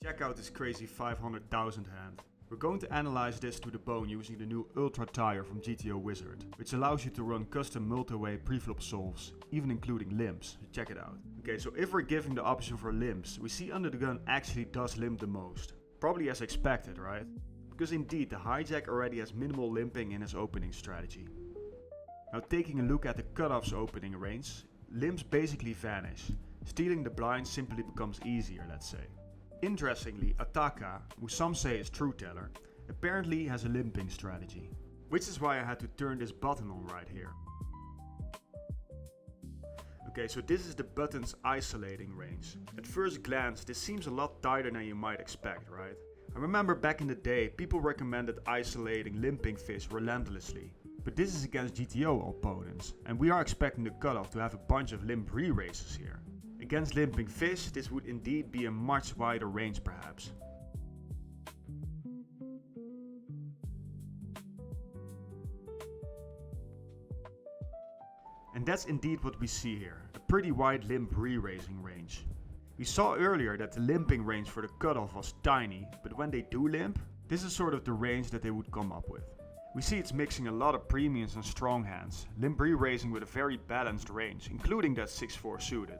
Check out this crazy 500,000 hand. We're going to analyze this to the bone using the new Ultra Tire from GTO Wizard, which allows you to run custom multi-way preflop solves, even including limps. Check it out. Okay, so if we're giving the option for limps, we see under the gun actually does limp the most. Probably as expected, right? Because indeed the hijack already has minimal limping in his opening strategy. Now taking a look at the cutoff's opening range, limps basically vanish. Stealing the blind simply becomes easier, let's say. Interestingly, ATAKA, who some say is Trueteller, apparently has a limping strategy. Which is why I had to turn this button on right here. Okay, so this is the button's isolating range. At first glance, this seems a lot tighter than you might expect, right? I remember back in the day, people recommended isolating limping fish relentlessly. But this is against GTO opponents, and we are expecting the cutoff to have a bunch of Limp-Reraises here. Against limping fish, this would indeed be a much wider range perhaps. And that's indeed what we see here, a pretty wide Limp-Reraising range. We saw earlier that the limping range for the cutoff was tiny, but when they do limp, this is sort of the range that they would come up with. We see it's mixing a lot of premiums and strong hands, Limp-Reraising with a very balanced range, including that 6-4 suited.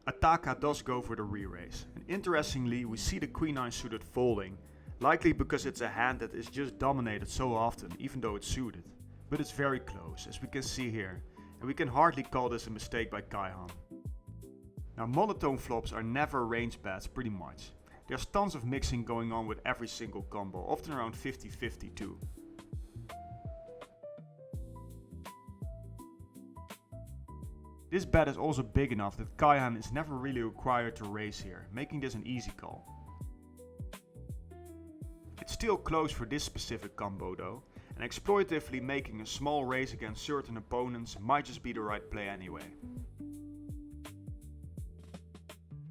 ATAKA does go for the re-raise, and interestingly we see the Queen 9 suited folding, likely because it's a hand that is just dominated so often even though it's suited. But it's very close, as we can see here, and we can hardly call this a mistake by Kayhan. Now monotone flops are never range bets pretty much. There's tons of mixing going on with every single combo, often around 50-50 too. This bet is also big enough that Kayhan is never really required to raise here, making this an easy call. It's still close for this specific combo though, and exploitatively making a small raise against certain opponents might just be the right play anyway.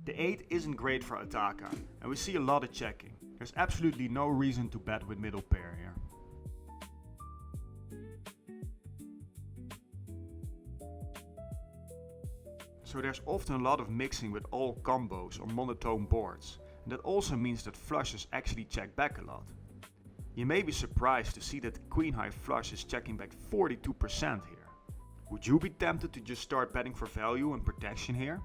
The 8 isn't great for ATAKA, and we see a lot of checking. There's absolutely no reason to bet with middle pair here. So there's often a lot of mixing with all combos on monotone boards, and that also means that flushes actually check back a lot. You may be surprised to see that the Queen High flush is checking back 42% here. Would you be tempted to just start betting for value and protection here?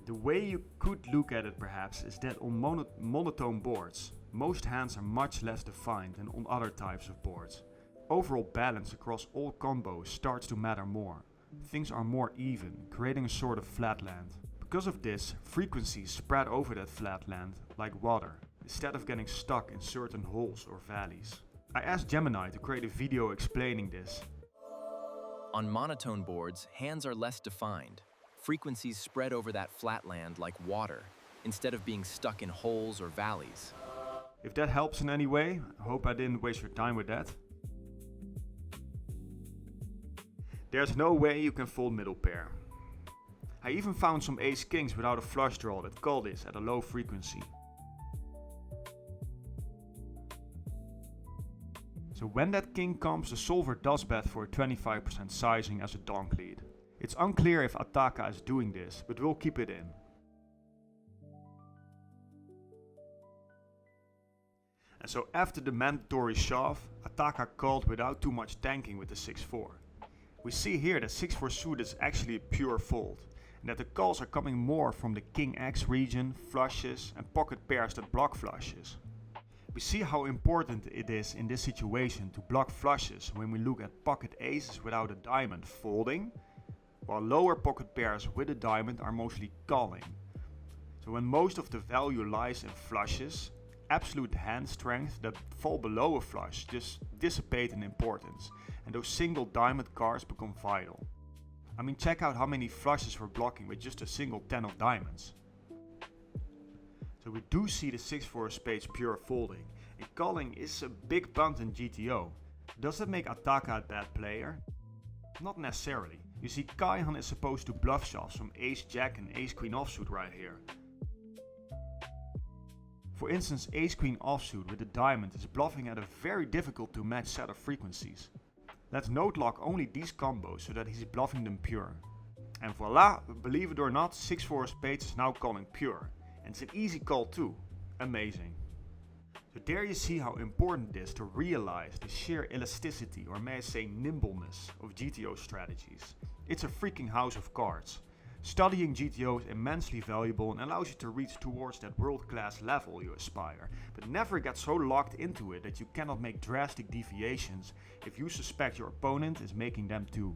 The way you could look at it perhaps is that on monotone boards, most hands are much less defined than on other types of boards. Overall balance across all combos starts to matter more. Things are more even, creating a sort of flat land. Because of this, frequencies spread over that flat land like water, instead of getting stuck in certain holes or valleys. I asked Gemini to create a video explaining this. On monotone boards, hands are less defined. Frequencies spread over that flat land like water, instead of being stuck in holes or valleys. If that helps in any way, I hope I didn't waste your time with that. There's no way you can fold middle pair. I even found some ace kings without a flush draw that call this at a low frequency. So when that king comes, the solver does bet for a 25% sizing as a donk lead. It's unclear if ATAKA is doing this, but we'll keep it in. And so after the mandatory shove, ATAKA called without too much tanking with the 6-4. We see here that 6-4 suited is actually a pure fold, and that the calls are coming more from the King X region, flushes and pocket pairs that block flushes. We see how important it is in this situation to block flushes when we look at pocket aces without a diamond folding, while lower pocket pairs with a diamond are mostly calling. So when most of the value lies in flushes, absolute hand strength that fall below a flush just dissipate in importance, and those single diamond cards become vital. I mean, check out how many flushes we're blocking with just a single 10 of diamonds. So we do see the 6-4 of spades pure folding, and calling is a big punt in GTO. Does that make ATAKA a bad player? Not necessarily. You see, Kayhan is supposed to bluff shoves from ace-jack and ace-queen offsuit right here. For instance, ace-queen offsuit with a diamond is bluffing at a very difficult to match set of frequencies. Let's note lock only these combos so that he's bluffing them pure. And voila, believe it or not, 6-4 of spades is now calling pure. And it's an easy call too. Amazing. So there you see how important it is to realize the sheer elasticity, or may I say nimbleness, of GTO strategies. It's a freaking house of cards. Studying GTO is immensely valuable and allows you to reach towards that world-class level you aspire, but never get so locked into it that you cannot make drastic deviations if you suspect your opponent is making them too.